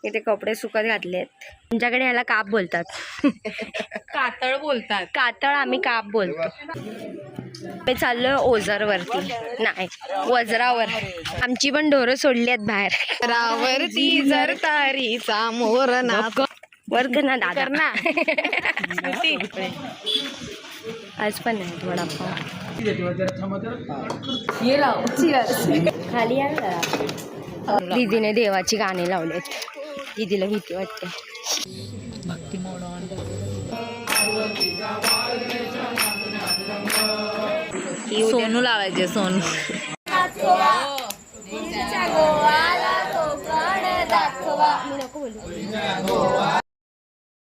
इथे कपडे सुकत घातलेत. तुमच्याकडे ह्याला काप बोलतात. कातळ बोलतात. कातळ आम्ही काप बोलतो. मी चाललोय ओझरवरती, नाही वजरावर. आमची पण ढोरं सोडली आहेत बाहेर. रावरती जर तारीचा मोर ना वर्ग ना दादा ना. आज पण नाही वडापाव. खाली या ना. दीदीने देवाची गाणी लावलेत. दीदीला भीती वाटते. भक्ती मोडून सोनू लावायचे. सोनू मी नको बोलू.